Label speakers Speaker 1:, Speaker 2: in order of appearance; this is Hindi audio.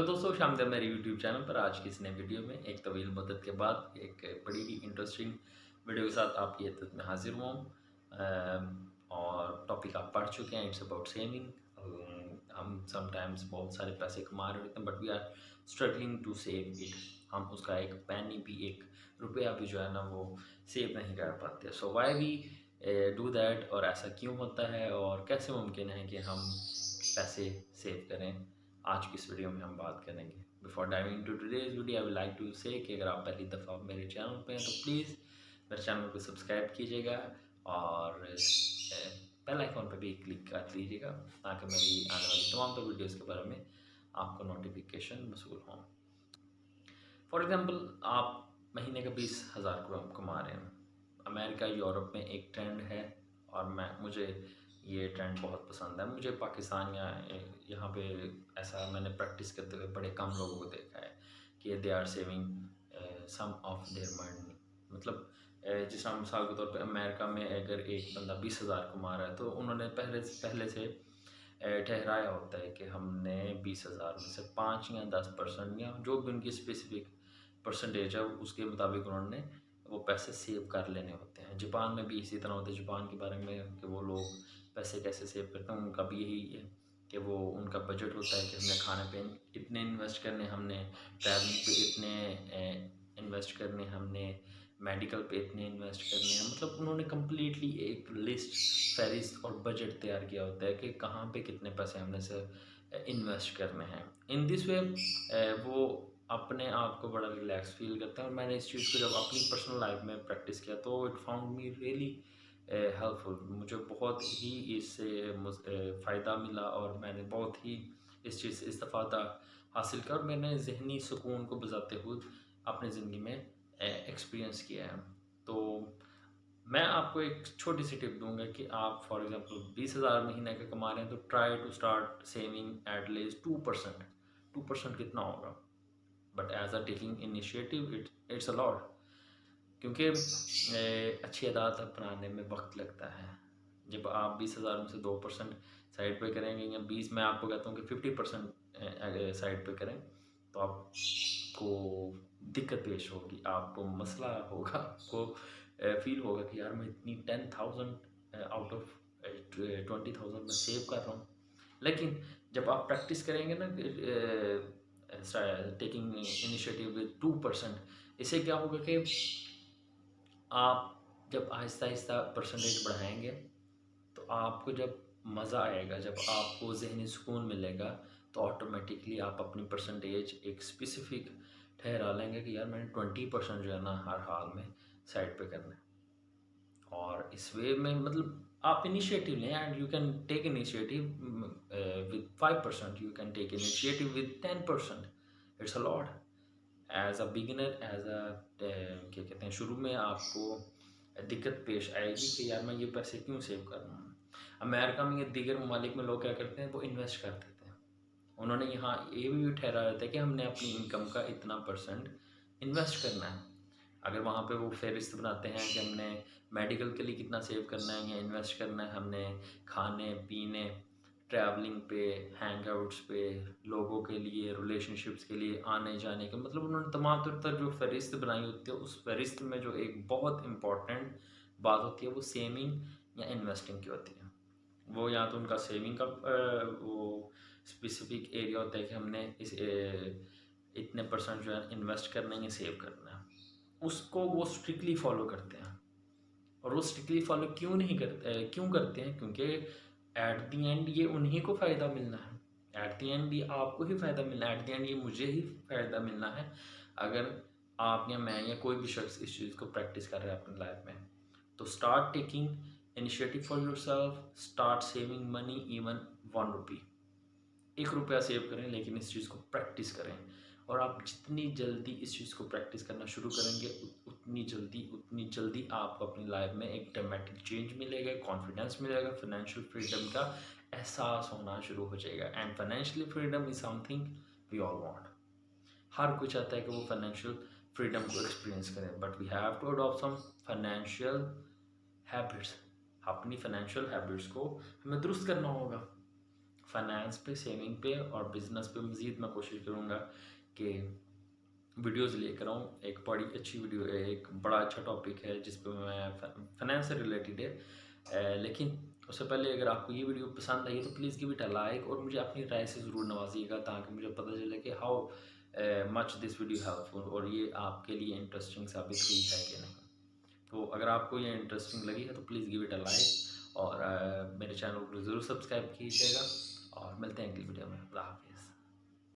Speaker 1: हेलो दोस्तों, शामिल मेरे यूट्यूब चैनल पर। आज की इस नए वीडियो में एक तवील मुद्दत के बाद एक बड़ी ही इंटरेस्टिंग वीडियो के साथ आपकी खिदमत में हाजिर हुआ हूँ। और टॉपिक आप पढ़ चुके हैं, इट्स अबाउट सेविंग। हम समटाइम्स बहुत सारे पैसे कमा रहे होते हैं but we are struggling to save it. हम उसका एक पैनी भी, एक रुपया भी जो है ना वो सेव नहीं कर पाते। सो वाई वी डू दैट, और ऐसा क्यों होता है और कैसे मुमकिन है कि हम पैसे सेव करें, आज की इस वीडियो में हम बात करेंगे। Before diving to today's video I would like to say कि अगर आप पहली दफ़ा मेरे चैनल पे हैं तो प्लीज़ मेरे चैनल को सब्सक्राइब कीजिएगा और बेल आइकॉन पर भी क्लिक कर लीजिएगा ताकि मेरी आने वाली तमाम तो वीडियोज़ के बारे में आपको नोटिफिकेशन मसूल हों। फॉर एग्ज़ाम्पल, आप महीने का 20,000 को कमा रहे हैं। अमेरिका, यूरोप में एक ट्रेंड है और मुझे ये ट्रेंड बहुत पसंद है। मुझे पाकिस्तान या यहाँ पे ऐसा मैंने प्रैक्टिस करते हुए बड़े कम लोगों को देखा है कि they are saving some of their money. मतलब जिस तरह मिसाल के तौर पे अमेरिका में अगर एक बंदा 20,000 कमा रहा है तो उन्होंने पहले से ठहराया होता है कि हमने 20,000 में से 5 या 10% या जो भी उनकी स्पेसिफिक परसेंटेज है उसके मुताबिक उन्होंने वो पैसे सेव कर लेने होते हैं। जापान में भी इसी तरह होता है। जापान के बारे में कि वो लोग पैसे कैसे सेव करते हैं, उनका भी यही है कि वो उनका बजट होता है कि हमने खाने पे इतने इन्वेस्ट करने, हमने ट्रैवलिंग पे इतने इन्वेस्ट करने, हमने मेडिकल पे इतने इन्वेस्ट करने हैं। मतलब उन्होंने कम्प्लीटली एक लिस्ट, फहरिस्त और बजट तैयार किया होता है कि कहाँ पे कितने पैसे हमने से इन्वेस्ट करने हैं। इन दिस वे वो अपने आप को बड़ा रिलैक्स फील करते हैं। और मैंने इस चीज़ को जब अपनी पर्सनल लाइफ में प्रैक्टिस किया तो it found me really helpful. मुझे बहुत ही इससे फ़ायदा मिला और मैंने बहुत ही इस चीज़ से इस्तेफ़ादा हासिल किया और मैंने ज़हनी सुकून को बजाते हुए अपनी ज़िंदगी में एक्सपीरियंस किया है। तो मैं आपको एक छोटी सी टिप दूंगा कि आप फॉर एग्जांपल 20,000 महीने का कमा रहे हैं तो try to start saving at least 2%। 2% कितना होगा, but as a taking initiative it's a lot. क्योंकि अच्छी आदत अपनाने में वक्त लगता है। जब आप 20,000 में से 2% साइड पे करेंगे या 20, मैं आपको कहता हूँ कि 50% साइड पे करें तो आपको दिक्कत पेश होगी, आपको मसला होगा, आपको फील होगा कि यार मैं इतनी 10,000 आउट ऑफ 20,000 में सेव कर रहा हूँ। लेकिन जब आप प्रैक्टिस करेंगे ना टेकिंग इनिशिएटिव विद 2%, इससे क्या होगा कि आप जब आहिस्ता आहिस्ता परसेंटेज बढ़ाएंगे तो आपको जब मज़ा आएगा, जब आपको ज़हनी सुकून मिलेगा तो ऑटोमेटिकली आप अपनी परसेंटेज एक स्पेसिफिक ठहरा लेंगे कि यार मैंने 20% जो है ना हर हाल में साइड पे करना है। और इस वे में मतलब आप इनिशिएटिव लें and you can take initiative with 5%, you can take initiative with 10%। It's a lot. As a beginner, as a क्या कहते हैं, शुरू में आपको दिक्कत पेश आएगी कि यार मैं ये पैसे क्यों सेव कर रहा हूँ। अमेरिका में या दीगर ममालिक में लोग क्या करते हैं, वो इन्वेस्ट कर देते हैं। उन्होंने यहाँ ये भी ठहरा रहता है कि हमने अपनी इनकम का इतना परसेंट इन्वेस्ट करना है। अगर वहाँ पे वो फहरिस्त बनाते हैं कि हमने मेडिकल के लिए कितना सेव करना है या इन्वेस्ट करना है, हमने खाने पीने, ट्रैवलिंग पे, हैंगआउट्स पे, लोगों के लिए, रिलेशनशिप्स के लिए, आने जाने के, मतलब उन्होंने तमाम तर जो फहरिस्त बनाई होती है उस फहरिस्त में जो एक बहुत इम्पॉर्टेंट बात होती है वो सेविंग या इन्वेस्टिंग की होती है। वो या तो उनका सेविंग का वो स्पेसिफिक एरिया होता है कि हमने इतने परसेंट जो है इन्वेस्ट करना है या सेव करना है, उसको वो स्ट्रिक्टली फॉलो करते हैं। और वो स्ट्रिक्टली फॉलो क्यों करते हैं, क्योंकि एट द एंड ये उन्हीं को फ़ायदा मिलना है। एट द एंड ये आपको ही फ़ायदा मिलना है, एट द एंड ये मुझे ही फ़ायदा मिलना है अगर आप या मैं या कोई भी शख्स इस चीज़ को प्रैक्टिस कर रहा है अपनी लाइफ में। तो start taking initiative for yourself, start saving money, even 1 रुपी, 1 रुपया सेव करें, लेकिन इस चीज़ को प्रैक्टिस करें। और आप जितनी जल्दी इस चीज़ को प्रैक्टिस करना शुरू करेंगे उतनी जल्दी आपको अपनी लाइफ में एक ड्रामेटिक चेंज मिलेगा, कॉन्फिडेंस मिलेगा, फाइनेंशियल फ्रीडम का एहसास होना शुरू हो जाएगा। And financial freedom is something we all want. हर कोई चाहता है कि वो फाइनेंशियल फ्रीडम को एक्सपीरियंस करें, but we have to adopt some financial habits. अपनी फाइनेंशियल हैबिट्स को हमें दुरुस्त करना होगा। फाइनेंस पे, सेविंग पे और बिज़नेस पे मज़ीद मैं कोशिश करूँगा कि वीडियोज़ लेकर आऊँ। एक बड़ी अच्छी वीडियो है, एक बड़ा अच्छा टॉपिक है जिस पे मैं फाइनेंस से रिलेटेड है। लेकिन उससे पहले अगर आपको ये वीडियो पसंद आई है तो please give it a like और मुझे अपनी राय से ज़रूर नवाजिएगा ताकि मुझे पता चले कि how much this video helpful और ये आपके लिए इंटरेस्टिंग साबित हुई है कि नहीं। तो अगर आपको ये इंटरेस्टिंग लगी है तो please give it a like और मेरे चैनल को ज़रूर सब्सक्राइब कीजिएगा और मिलते हैं अगली वीडियो में। अल्लाह हाफ़िज़।